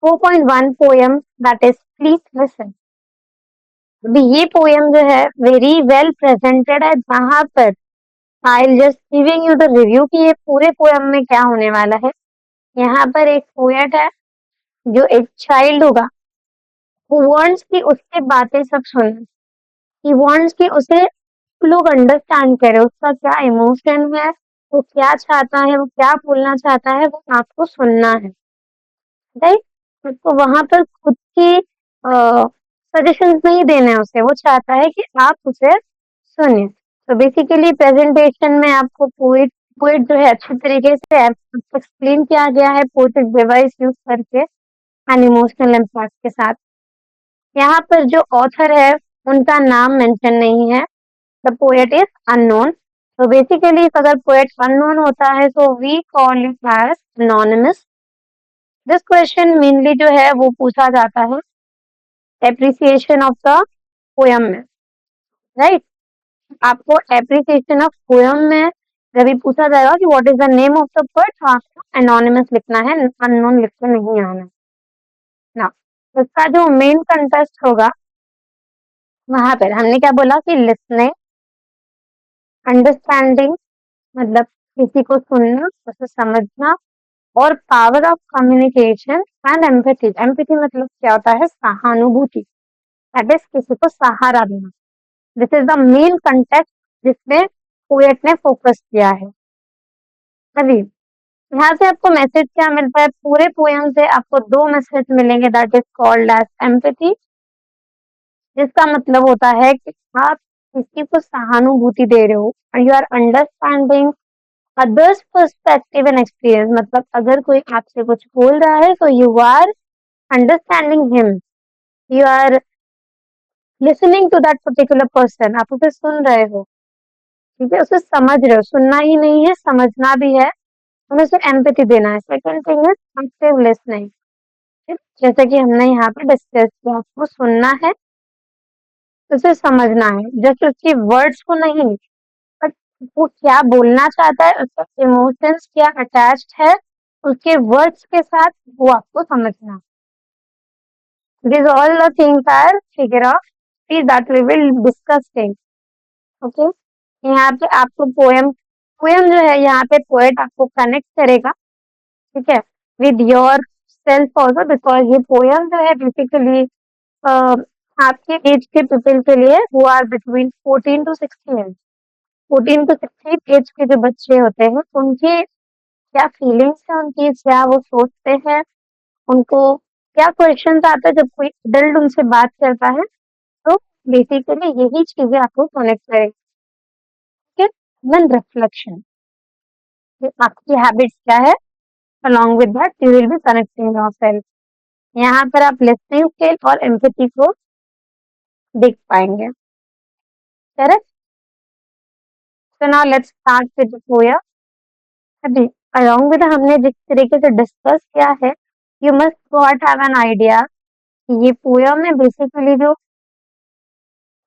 4.1 poem that is please listen. अभी ये poem जो है वेरी वेल प्रेजेंटेड है, जहां पर I will just giving you the review कि ये पूरे पोएम में क्या होने वाला है। यहाँ पर एक पोएट है जो एक चाइल्ड होगा, who wants कि उसके बातें सब सुने, he wants कि उसे लोग अंडरस्टैंड करें, उसका क्या इमोशन है, वो क्या चाहता है, वो क्या बोलना चाहता है, वो आपको सुनना है, राइट। तो वहां पर खुद की सजेशंस नहीं देने हैं उसे, वो चाहता है कि आप उसे सुनिए। तो बेसिकली प्रेजेंटेशन में आपको पोइट पोइट जो है अच्छी तरीके से एक्सप्लेन किया गया है पोएटिक डिवाइस यूज करके एंड इमोशनल इम्पैक्ट के साथ। यहाँ पर जो ऑथर है उनका नाम मेंशन नहीं है, द पोएट इज अननोन। तो बेसिकली अगर पोएट अननोन होता है तो we call it as anonymous. This question mainly जो है वो पूछा जाता है एप्रिसिएशन ऑफ द पोएम में, राइट। आपको एप्रिसिएशन ऑफ पोएम में जब भी पूछा जाएगा कि what is the name of the poet, तो आपको एनोनिमस लिखना है, अननोन लिख के नहीं आना ना। तो इसका जो मेन कंटेस्ट होगा वहां पर हमने क्या बोला कि लिसनिंग, अंडरस्टैंडिंग मतलब किसी को सुनना, उसे समझना, और power of communication and empathy. Empathy मतलब क्या होता है, सहानुभूति, दैट इज किसी को सहारा देना। This is the main context जिसमें पोएट ने फोकस किया है। अभी यहाँ से आपको मैसेज क्या मिलता है, पूरे पोएम से आपको दो मैसेज मिलेंगे, that is called as empathy, जिसका मतलब होता है कि आप किसी को सहानुभूति दे रहे हो, you are understanding others perspective and experience. मतलब अगर कोई आपसे कुछ बोल रहा है तो you are understanding him, you are listening to that particular person, आप उसे सुन रहे हो, ठीक है, उसे समझ रहे हो। सुनना ही नहीं है, समझना भी है, हमें उसे एम्पैथी देना है। Second thing is active listening, जैसे कि हमने यहाँ पे डिस्कस किया, आपको सुनना है, उसे समझना है, जस्ट उसकी वर्ड्स को नहीं, बट वो क्या बोलना चाहता है, उसका इमोशंस क्या अटैच्ड है उसके वर्ड्स के साथ, वो आपको समझना। This all the things are figure of that we will discuss. Okay, यहाँ पे आपको पोएम पोएम जो है यहाँ पे पोएट आपको कनेक्ट करेगा, ठीक है, with yourself also, because ये पोएम जो है बेसिकली आपके एज के पीपल के लिए who are between 14 to 16, 14 to 16 age के जो बच्चे होते हैं उनकी क्या फीलिंग्स है, उनकी क्या वो सोचते हैं, उनको क्या क्वेश्चन आता है जब कोई एडल्ट उनसे बात करता है। तो बेसिकली यही चीजें आपको कनेक्ट करेगी। देन रिफ्लेक्शन, आपकी हैबिट्स क्या है, along with that you will be connecting yourself। यहाँ पर आप लिसनिंग स्किल और एम्पैथी को देख पाएंगे, correct. So now let's start with the poem. अभी along with हमने जिस तरीके से डिस्कस किया है, you must got have an idea कि ये पोएम में बेसिकली जो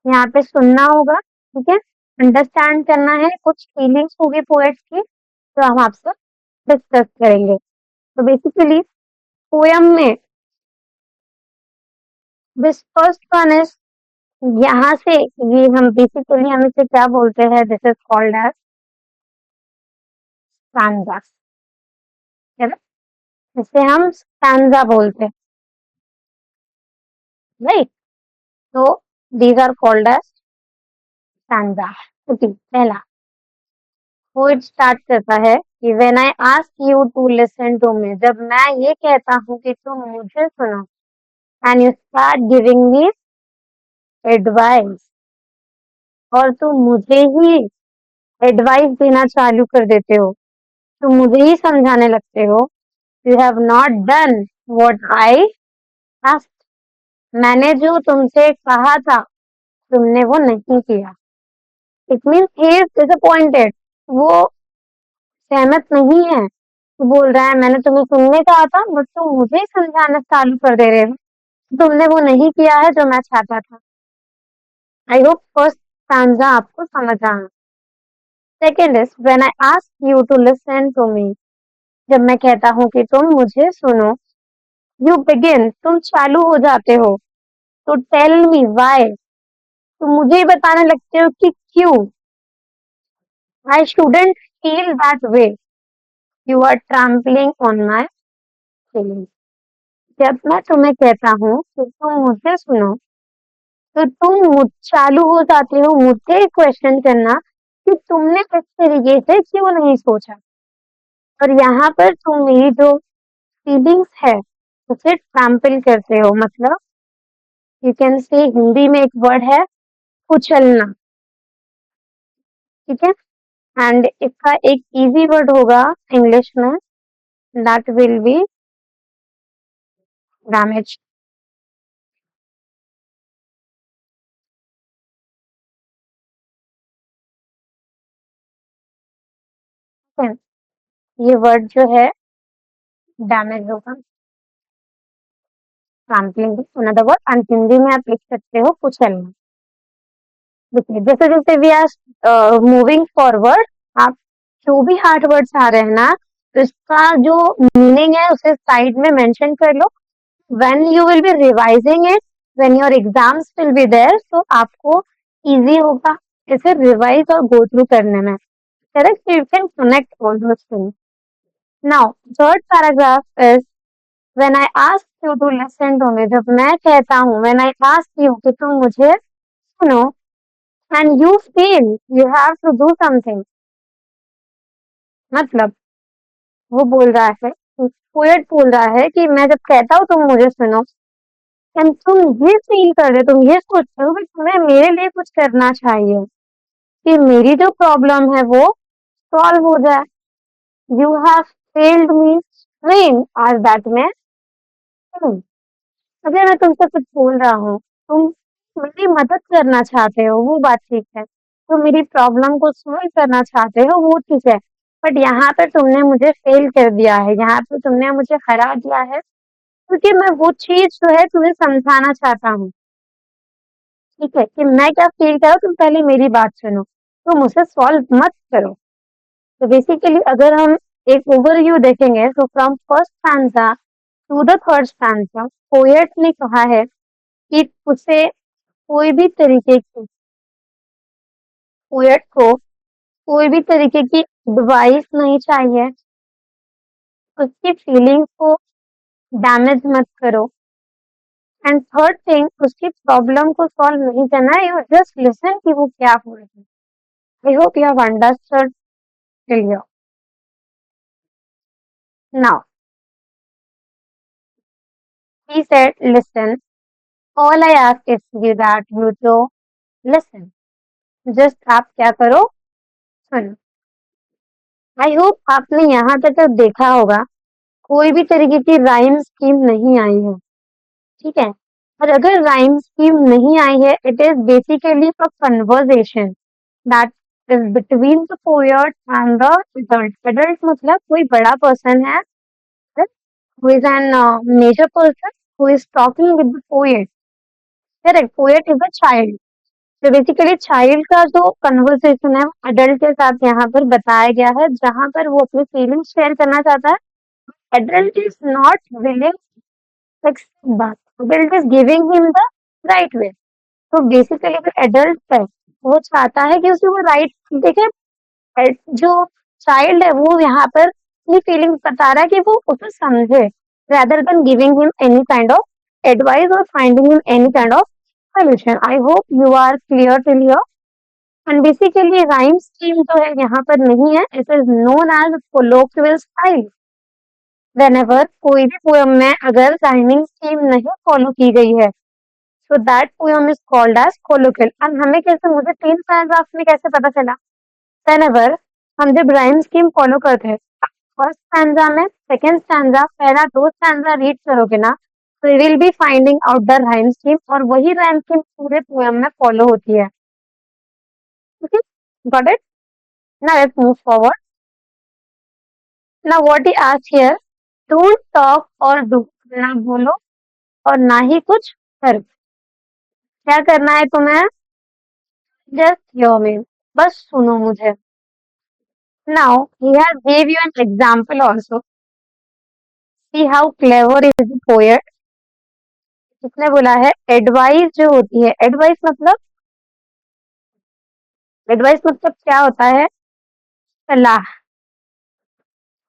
यहाँ पे सुनना होगा, ठीक है, अंडरस्टैंड करना है, कुछ फीलिंग्स होगी पोएट्स की जो हम आपसे डिस्कस करेंगे। तो बेसिकली पोएम में दिस फर्स्ट वन इज, यहाँ से ये हम बेसिकली हम इसे क्या बोलते हैं, this is called as stanza, है ना, इसे हम स्टैंजा बोलते हैं, राइट। तो these are called as stanza. Okay, पहला पोएट स्टार्ट करता है कि when I ask you to listen to me, जब मैं ये कहता हूँ कि तुम मुझे सुनो, and you start giving me advice, और तुम मुझे ही एडवाइस देना चालू कर देते हो, तुम मुझे ही समझाने लगते हो, you have not done what I asked, मैंने जो तुमसे कहा था तुमने वो नहीं किया। It means he is disappointed, वो सहमत नहीं है, वो बोल रहा है मैंने तुम्हें सुनने कहा था बट तुम मुझे ही समझाना चालू कर दे रहे हो, तुमने वो नहीं किया है जो मैं चाहता था। आई होप फर्स्ट स्टैंजा आपको समझ आया। Second is when I ask you to listen to me, जब मैं कहता हूँ कि तुम मुझे सुनो, यू बिगिन, तुम चालू हो जाते हो। तो टेल मी वाई, तुम मुझे ही बताने लगते हो कि क्यों। I shouldn't feel that way, you are trampling on my feeling. जब मैं तुम्हें कहता हूँ कि तुम मुझे सुनो, तो तुम चालू हो जाते हो मुझे क्वेश्चन करना कि तुमने इस तरीके से क्यों नहीं सोचा। और यहाँ पर तुम मेरी जो फीलिंग्स है उसे ट्रैम्पल करते हो, मतलब यू कैन से हिंदी में एक वर्ड है कुचलना, ठीक है। एंड इसका एक इजी वर्ड होगा इंग्लिश में, दैट विल बी डैमेज। ये वर्ड जो है डैमेज होगा, trampling. Another word and Hindi में आप लिख सकते हो कुचलना। देखिए जैसे जैसे वी आर मूविंग फॉरवर्ड, आप जो भी हार्ड वर्ड्स आ रहे हैं ना, तो इसका जो मीनिंग है उसे साइड में मेंशन कर लो। When you will be revising it, when your exams will be there, तो आपको इजी होगा इसे रिवाइज और गो थ्रू करने में। Correct, you can connect all those things. Now third paragraph is when I ask you to listen to me, जब मैं कहता हूँ व्हेन आई आस्क यू कि तुम मुझे सुनो, and you feel you have to do something, मतलब वो बोल रहा है, पोएट बोल रहा है कि मैं जब कहता हूँ तुम मुझे सुनो, एंड तुम ये फील कर रहे हो, तुम ये सोच रहे हो कि तुम्हें मेरे लिए कुछ करना चाहिए कि मेरी जो प्रॉब्लम है वो सॉल्व हो जाए। You have failed me mean आज दैट में अगर मैं तुमसे कुछ बोल रहा हूँ, तुम मेरी मदद करना चाहते हो, वो बात ठीक है। तुम मेरी प्रॉब्लम को सॉल्व करना चाहते हो, वो ठीक है। बट यहाँ पर तुमने मुझे फेल कर दिया है, यहाँ पर तुमने मुझे हरा दिया है, क्योंकि मैं वो चीज जो है तुम्हें समझाना चाहता हूँ, ठीक है, कि मैं क्या फील कर रहा हूँ। तुम पहले मेरी बात सुनो, तुम उसे सॉल्व मत करो। तो बेसिकली अगर हम एक ओवरव्यू देखेंगे, तो from first stanza to the third stanza, poet ने कहा है कि उसे कोई भी तरीके की, पोएट को कोई भी तरीके की एडवाइस नहीं चाहिए, उसकी फीलिंग्स को डैमेज मत करो। एंड थर्ड थिंग, उसकी प्रॉब्लम को सॉल्व नहीं करना है, यू जस्ट लिसन कि वो क्या हो रही है। I hope you have understood clear. Now he said listen, all I ask is you that you to listen, just आप क्या करो, सुनो। आई होप आपने यहाँ तक तो देखा होगा कोई भी तरीके की राइम स्कीम नहीं आई है, ठीक है। और अगर राइम स्कीम नहीं आई है, it is basically a conversation that is between the poet and the adult. Adult मतलब कोई बड़ा पर्सन है, who is an major person who is talking with the poet, correct, poet is a child। तो basically child का जो conversation है adult के साथ यहाँ पर बताया गया है, जहां पर वो अपनी फीलिंग्स शेयर करना चाहता है। एडल्ट इज नॉट विलिंग बात, adult is giving him the right way. तो बेसिकली जो एडल्ट है वो चाहता है कि उसे वो राइट, देखिए जो चाइल्ड है वो यहाँ पर अपनी फीलिंग्स बता रहा है कि वो उसे समझे, rather than giving him any kind of advice or finding him any kind of solution। I hope you are clear till here। And basically rhyme scheme जो है यहाँ पर नहीं है, it is known as colloquial style। whenever कोई भी poem में अगर राइमिंग स्कीम नहीं फॉलो की गई है, so that poem is called as colloquial। और हमें कैसे, मुझे 3 पैराग्राफ में कैसे पता चला, whenever हम जब राइम स्कीम फॉलो करते हैं, फर्स्ट स्टैंजा में सेकंड स्टैंजा पहला 2 स्टैंजा रीड करोगे ना, तो you will be finding out the rhyme scheme, और वही राइम स्कीम पूरे पोएम में फॉलो होती है। Okay, got it. Now let's move forward. Now what he asked here, don't talk और डू, ना बोलो और ना ही कुछ करो। क्या करना है तुम्हें, जस्ट हियर मी, बस सुनो मुझे। Now he has give you an example also, see how clever is the poet. किसने बोला है? एडवाइस जो होती है, एडवाइस मतलब क्या होता है? सलाह।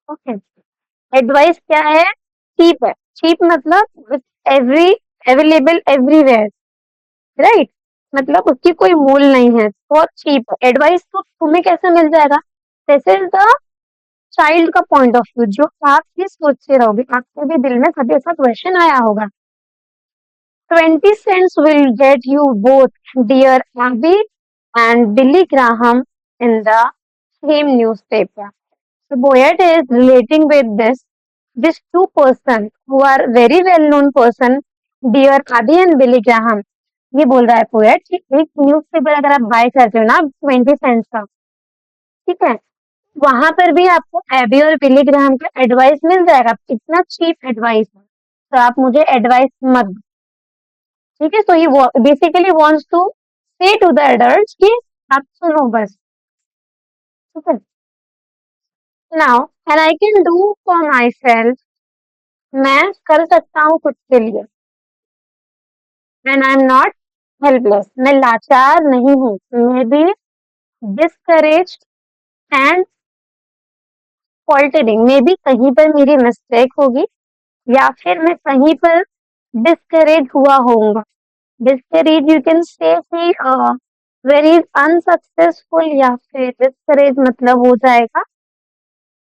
ओके। एडवाइस क्या है? चीप है। चीप मतलब with every available everywhere, right? मतलब उसकी कोई मूल नहीं है, बहुत चीप है। एडवाइस तो तुम्हें कैसे मिल जाएगा? दिस इज द चाइल्ड का पॉइंट ऑफ व्यू, जो आप भी सोचते रहोगे, आपके भी दिल में कभी ऐसा क्वेश्चन आया होगा। 20 cents will get you both Dear Abby and Billy Graham in the same newspaper. So Boyette is relating with this two person who are very well known person, Dear Abby and Billy Graham. ये बोल रहा है poet कि एक newspaper अगर आप bye करते हो ना 20 सेंट्स का, ठीक है, वहां पर भी आपको एबी और बिली ग्राहम का एडवाइस मिल जाएगा। इतना चीप एडवाइस है, तो आप मुझे एडवाइस मत दो, ठीक है? तो ही बेसिकली वांट्स टू से टू द एडल्ट्स कि आप सुनो बस, ठीक है? Now and I can do for my self, मैं कर सकता हूँ खुद के लिए। And I am not helpless, मैं लाचार नहीं हूँ। मैं भी डिस्करेज एंड फॉल्टरिंग, में भी कहीं पर मेरी मिस्टेक होगी, या फिर मैं कहीं पर डिस्करेज हुआ होऊंगा। Discourage you can say very unsuccessful, या फिर डिस्करेज मतलब हो जाएगा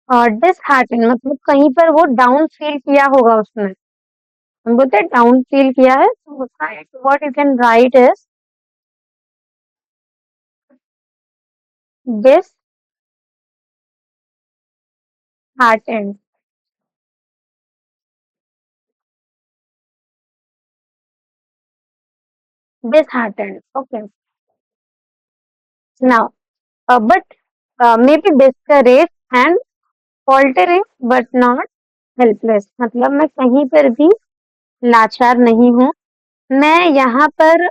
डिसहार्टन, मतलब कहीं पर वो डाउन फील किया होगा उसने। हम बोलते हैं डाउन फील किया है, तो what you can right is disheartened. Disheartened. Okay. Now, but maybe discouraged and faltering, but not helpless. मतलब मैं कहीं पर भी लाचार नहीं हूँ। मैं यहाँ पर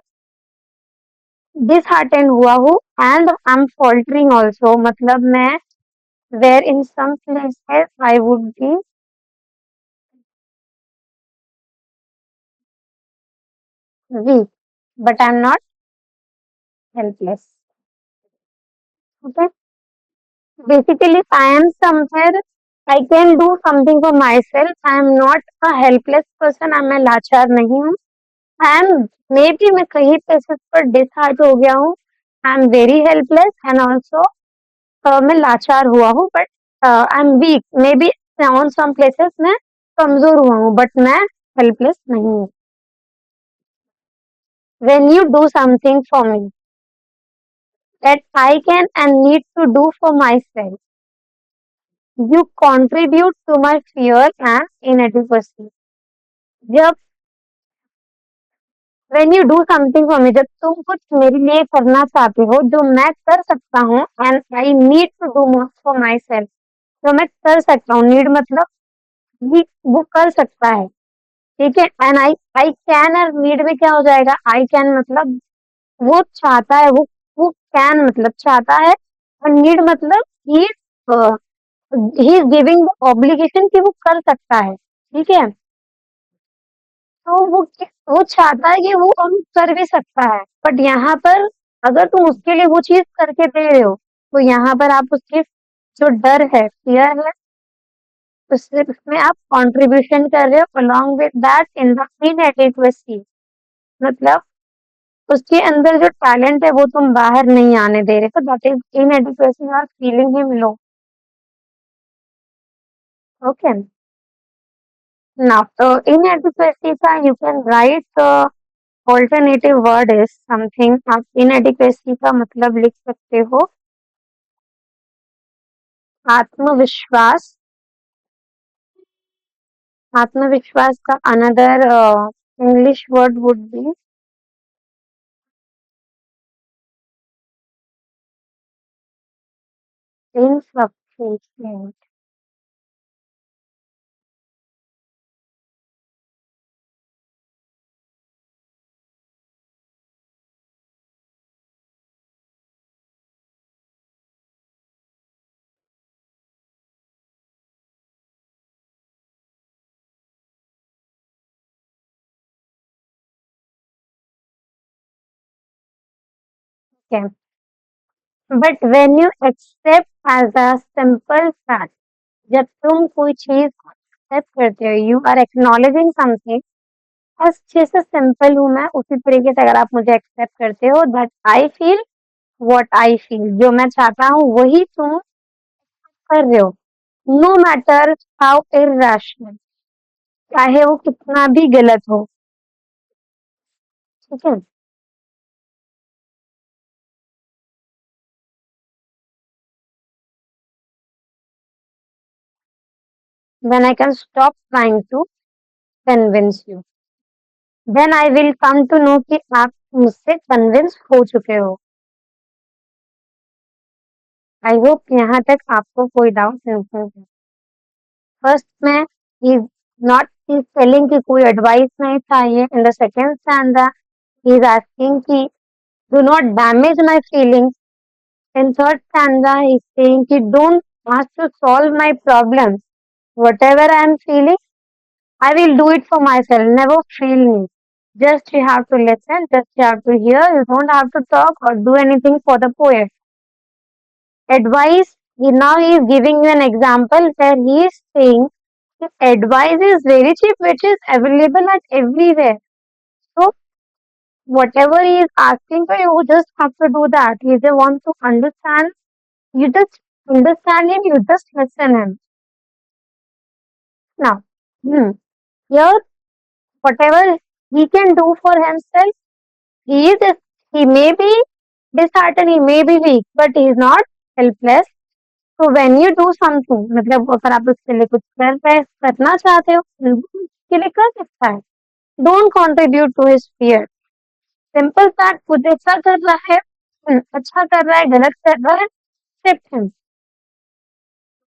disheartened हुआ हूँ and I'm faltering also. मतलब मैं where in some places I would be weak, but I'm not helpless. Okay. Basically, I am somewhere I can do something for myself. I am not a helpless person. मैं लाचार नहीं हूँ। I M may be मैं कहीं places पर डिसहार्ट हो गया हूँ। I am very helpless and also मैं लाचार हुआ हूँ, but I am weak, maybe on some places मैं कमजोर हुआ हूँ, बट मैं हेल्पलेस नहीं हूँ। When you do something for me that I can and need to do for myself, you contribute to my fear and inadequacy. जब when you do something for me, जब तुम कुछ मेरे लिए करना चाहते हो जो मैं कर सकता हूँ, and I need to do more for myself, तो मैं कर सकता हूँ। नीड मतलब ही वो कर सकता है, ठीक है? एंड आई आई कैन और नीड में क्या हो जाएगा? आई कैन मतलब वो चाहता है, वो कैन मतलब चाहता है, और नीड मतलब ही he is giving the obligation कि वो कर सकता है, ठीक है? तो वो चाहता है कि वो हम कर भी सकता है, बट यहाँ पर अगर तुम उसके लिए वो चीज करके दे रहे हो, तो यहाँ पर आप उसके जो डर है, फियर है, उससे उसमें आप कंट्रीब्यूशन कर रहे हो along with that in the inadequacy. मतलब उसके अंदर जो टैलेंट है वो तुम बाहर नहीं आने दे रहे, तो that is inadequacy you are feeling him low. Okay. Now तो इनएडिक्वेसी का you can write alternative word is something. आप इनएडिक्वेसी का मतलब लिख सकते हो आत्मविश्वास। आत्मविश्वास का another English word would be insufficient। Okay. But when you accept as a simple fact, जब तुम कोई चीज एक्सेप्ट करते हो, यू आर एक्नॉलेजिंग समथिंग, बस जैसे सिंपल हूँ मैं, उसी तरीके से अगर आप मुझे एक्सेप्ट करते हो, that I feel what I feel, जो मैं चाहता हूँ वही तुम कर रहे हो, नो मैटर हाउ इरैशनल, चाहे वो कितना भी गलत हो। ठीक है। When I can stop trying to convince you, then I will come to know कि आप मुझसे कन्विंस हो चुके हो। आई होप यहाँ तक आपको कोई डाउट नहीं है। फर्स्ट में he is not he telling कि कोई एडवाइस नहीं चाहिए, in the second standard he is asking ki do not damage my feelings. In third stanza he is saying ki don't ask to solve my problems. Whatever I am feeling, I will do it for myself. Never feel me. Just you have to listen, just you have to hear. You don't have to talk or do anything for the poet. Advice, now he is giving you an example where he is saying advice is very cheap, which is available at everywhere. So whatever he is asking for, you just have to do that. He just wants to understand. You just understand him. You just listen him. Now, here, whatever he can do for himself, he is. He may be disheartened. He may be weak, but he is not helpless. So when you do something, मतलब अगर आप उसके लिए कुछ करना चाहते हो, उसके लिए कर सकता है. Don't contribute to his fear. Simple fact, खुद अच्छा कर रहा है, अच्छा कर रहा है, गलत कर रहा है, एक्सेप्ट हिम.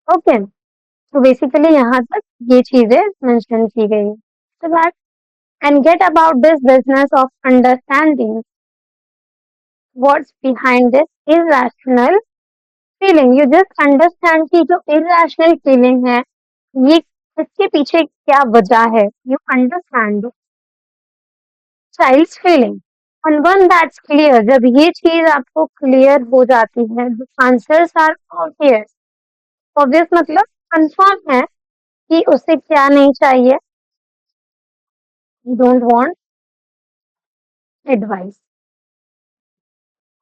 ओके. तो बेसिकली यहाँ तक ये चीजें मेंशन की गई. तो that and get about this business of understanding what's behind this irrational feeling. You just understand की जो इरैशनल फीलिंग है, ये इसके पीछे क्या वजह है. You understand child's feeling. And one that's clear, जब ये चीज आपको क्लियर हो जाती है, the answers are obvious. Obvious मतलब कंफर्म है कि उसे क्या नहीं चाहिए. You don't want advice,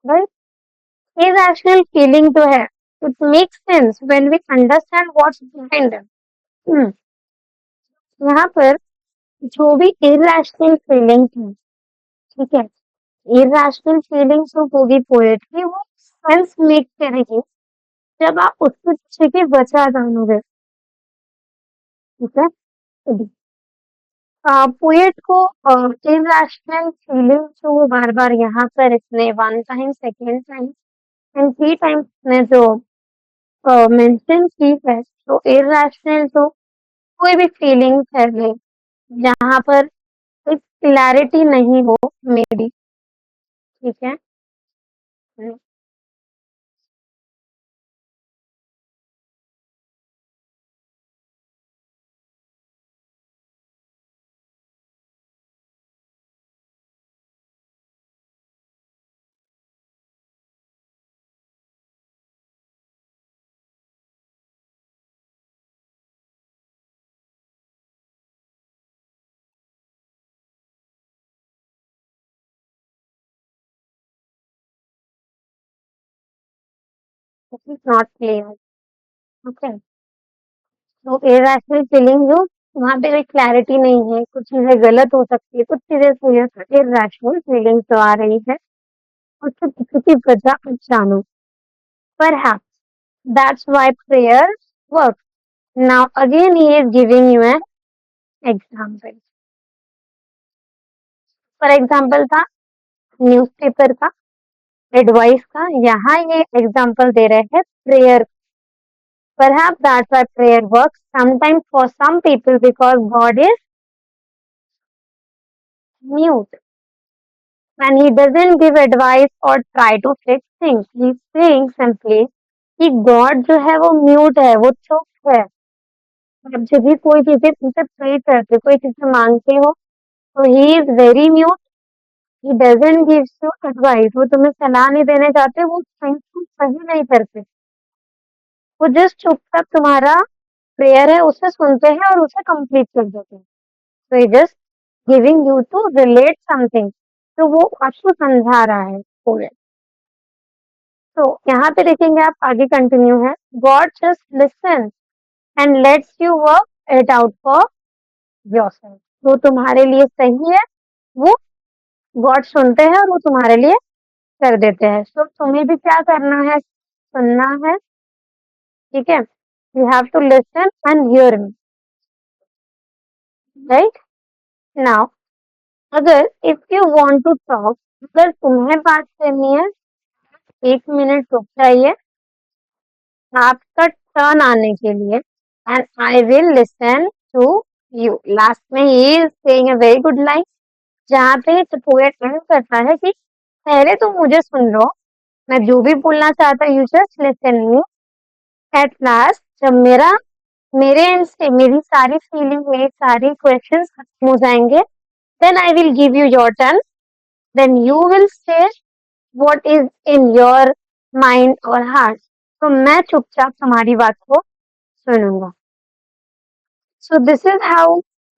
right? Irrational feeling जो है, it makes sense when we understand what's behind it. Hmm. यहाँ पर जो भी irrational feeling है, ठीक है, irrational feelings जो होगी पोएट्री, वो सेंस मेक करेगी जब आप उसके पीछे की वजह जानोगे. ठीक है. पोएट को इरैशनल फीलिंग जो वो बार बार यहाँ पर इसने one time, second time and three times ने जो मेंशन की है, तो इरैशनल जो कोई भी फीलिंग्स है जहाँ पर एक क्लैरिटी नहीं हो, मे बी. ठीक है. Not clear. ओके. तो इरैशनल फीलिंग जो वहाँ पे कोई क्लैरिटी नहीं है, कुछ चीजें गलत हो सकती है, कुछ चीजें सही है, इरैशनल फीलिंग जो आ रही है उसके पीछे की वजह आप जानो. Perhaps that's why prayer works. Now again he is giving you an example. For example था न्यूज़पेपर का, एडवाइस का. यहाँ ये एग्जाम्पल दे रहे हैं prayer. Perhaps that's why prayer works sometimes for some people because God is mute and he doesn't give advice or try to fix things. He's saying simply कि God जो है वो म्यूट है, वो चुप है. आप जब भी कोई चीजें उनसे प्रे करते, कोई चीजें मांगते हो, तो he is very mute. He doesn't gives you advice, वो तुम्हें सलाह नहीं देने जाते, वो थिंग्स सही नहीं करते, वो जस्ट चुपचाप तुम्हारा प्रेयर है उसे सुनते हैं और उसे कंप्लीट कर देते हैं। तो ये just giving you to relate something, तो वो आपको समझा रहा है पूरे। तो यहाँ पे देखेंगे आप, आगे कंटिन्यू है, God just listen and let's you work it out for yourself. जो तुम्हारे लिए सही है वो गॉड सुनते हैं और वो तुम्हारे लिए कर देते हैं। तो तुम्हें भी क्या करना है, सुनना है, ठीक है, you have to listen and hear me, right. Now अगर if you want to talk, अगर तुम्हें बात करनी है, 1 मिनट रुक जाइए आपका टर्न आने के लिए, and I will listen to you. Last में he is saying a very good line, जहाँ पे पोएट एंड करता है कि पहले तुम मुझे सुन लो, मैं जो भी बोलना चाहता हूँ you just listen me, at last जब मेरे एंड से मेरी सारी फीलिंग, मेरी सारी क्वेश्चंस खत्म हो जाएंगे, then I will give you your turn, then you will say what is in your mind और हार्ट। तो मैं चुपचाप तुम्हारी बात को सुनूंगा। So this is how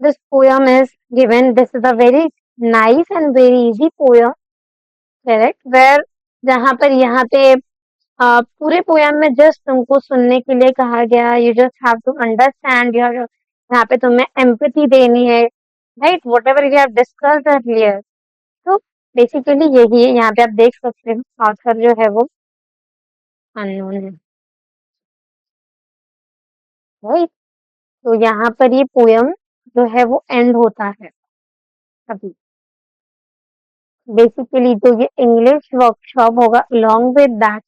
this poem is given. This is a very nice and very easy poem, correct? Where जहाँ पर यहाँ पे पूरे पोयम में जस्ट तुमको सुनने के लिए कहा गया, you just have to understand your, यहाँ पे तुम्हें एम्पैथी देनी है, right, whatever you have discussed earlier. तो बेसिकली यही है, यहाँ पे आप देख सकते हो ऑथर जो है वो अननोन है, राइट। तो यहाँ पर ये पोयम जो है वो एंड होता है अभी। बेसिकली जो ये इंग्लिश वर्कशॉप होगा, अलोंग विद दैट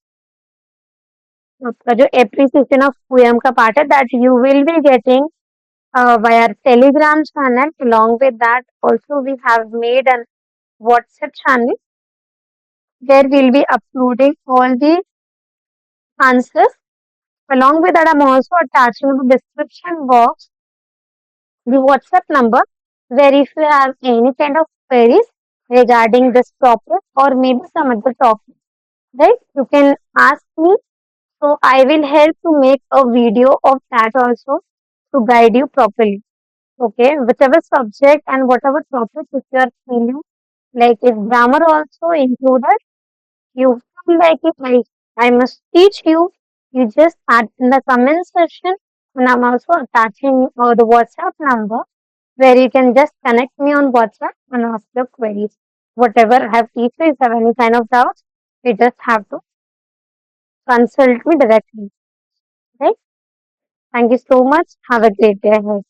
आपका जो एप्रिसिएशन ऑफ पोयम का पार्ट है, that you will be getting via Telegram channel. Along with that, also we have made an WhatsApp channel where we'll be uploading all the answers. Along with that, I'm also attaching the description box the WhatsApp number, where if you have any kind of queries regarding this topic or maybe some other topic, right, you can ask me. So I will help to make a video of that also to guide you properly. Okay, whichever subject and whatever topic if you are feeling like if grammar also included, you feel like it, like I must teach you, you just add in the comment section, and I'm also attaching the WhatsApp number where you can just connect me on WhatsApp and ask your queries. Whatever I have teach you, if you have any kind of doubts, you just have to consult me directly. Right? Thank you so much. Have a great day ahead.